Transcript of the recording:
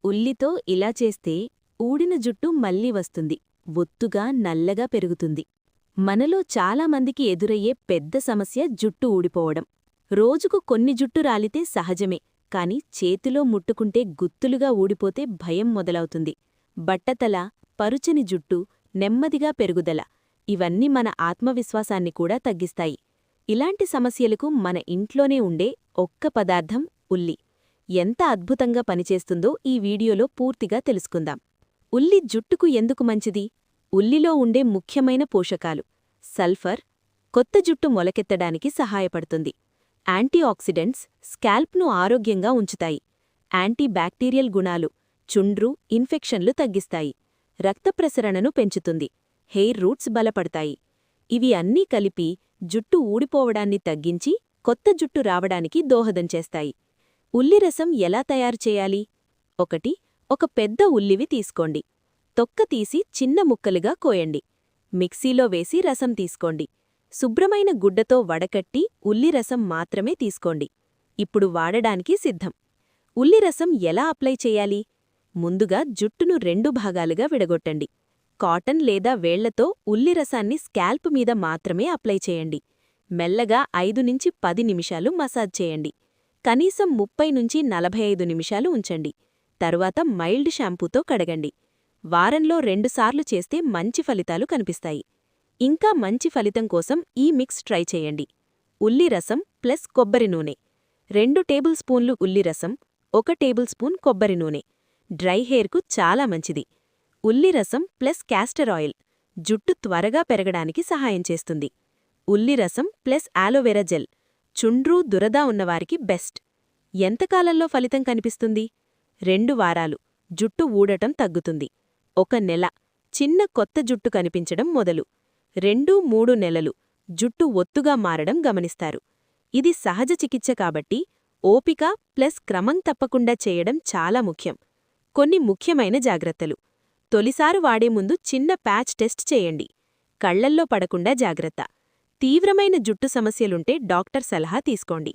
ఉల్లితో ఇలా చేస్తే ఊడిన జుట్టు మళ్ళీ వస్తుంది, ఒత్తుగా నల్లగా పెరుగుతుంది. మనలో చాలామందికి ఎదురయ్యే పెద్ద సమస్య జుట్టు ఊడిపోవడం. రోజుకు కొన్ని జుట్టు రాలితే సహజమే, కాని చేతిలో ముట్టుకుంటే గుత్తులుగా ఊడిపోతే భయం మొదలవుతుంది. బట్టతల, పరుచని జుట్టు, నెమ్మదిగా పెరుగుదల ఇవన్నీ మన ఆత్మవిశ్వాసాన్ని కూడా తగ్గిస్తాయి. ఇలాంటి సమస్యలకు మన ఇంట్లోనే ఉండే ఒక్క పదార్థం ఉల్లి ఎంత అద్భుతంగా పనిచేస్తుందో ఈ వీడియోలో పూర్తిగా తెలుసుకుందాం. ఉల్లి జుట్టుకు ఎందుకు మంచిది? ఉల్లిలో ఉండే ముఖ్యమైన పోషకాలు: సల్ఫర్, కొత్త జుట్టు మొలకెత్తడానికి సహాయపడుతుంది. యాంటీఆక్సిడెంట్స్, స్కాల్ప్ను ఆరోగ్యంగా ఉంచుతాయి. యాంటీబ్యాక్టీరియల్ గుణాలు, చుండ్రు, ఇన్ఫెక్షన్లు తగ్గిస్తాయి. రక్త ప్రసరణను పెంచుతుంది. హెయిర్ రూట్స్ బలపడతాయి. ఇవి అన్నీ కలిపి జుట్టు ఊడిపోవడాన్ని తగ్గించి కొత్త జుట్టు రావడానికి దోహదం చేస్తాయి. ఉల్లి రసం ఎలా తయారు చేయాలి? 1. ఒక పెద్ద ఉల్లివి తీసుకోండి. తొక్క తీసి చిన్న ముక్కలుగా కోయండి. మిక్సీలో వేసి రసం తీసుకోండి. శుభ్రమైన గుడ్డతో వడకట్టి ఉల్లి రసం మాత్రమే తీసుకోండి. ఇప్పుడు వాడడానికి సిద్ధం. ఉల్లి రసం ఎలా అప్లై చేయాలి? ముందుగా జుట్టును 2 భాగాలుగా విడగొట్టండి. కాటన్ లేదా వేళ్లతో ఉల్లి రసాన్ని స్కాల్ప్ మీద మాత్రమే అప్లై చేయండి. మెల్లగా 5-10 నిమిషాలు మసాజ్ చేయండి. కనీసం 30-45 నిమిషాలు ఉంచండి. తరువాత మైల్డ్ షాంపూతో కడగండి. వారంలో 2 సార్లు చేస్తే మంచి ఫలితాలు కనిపిస్తాయి. ఇంకా మంచి ఫలితం కోసం ఈ మిక్స్ ట్రై చేయండి. ఉల్లి రసం ప్లస్ కొబ్బరి నూనె. 2 టేబుల్ స్పూన్లు ఉల్లి రసం, 1 టేబుల్ స్పూన్ కొబ్బరి నూనె. డ్రై హెయిర్కు చాలా మంచిది. ఉల్లి రసం ప్లస్ క్యాస్టర్ ఆయిల్ జుట్టు త్వరగా పెరగడానికి సహాయం చేస్తుంది. ఉల్లి రసం ప్లస్ ఆలోవెరా జెల్ చుండ్రు, దురద ఉన్నవారికి బెస్ట్. ఎంతకాలంలో ఫలితం కనిపిస్తుంది? 2 వారాలు జుట్టు ఊడటం తగ్గుతుంది. 1 నెల చిన్న కొత్త జుట్టు కనిపించడం మొదలు. 2-3 నెలలు జుట్టు ఒత్తుగా మారడం గమనిస్తారు. ఇది సహజ చికిత్స కాబట్టి ఓపిక ప్లస్ క్రమం తప్పకుండా చేయడం చాలా ముఖ్యం. కొన్ని ముఖ్యమైన జాగ్రత్తలు: తొలిసారు వాడే ముందు చిన్న ప్యాచ్ టెస్ట్ చేయండి. కళ్లల్లో పడకుండా జాగ్రత్త. తీవ్రమైన జుట్టు సమస్యలుంటే డాక్టర్ సలహా తీసుకోండి.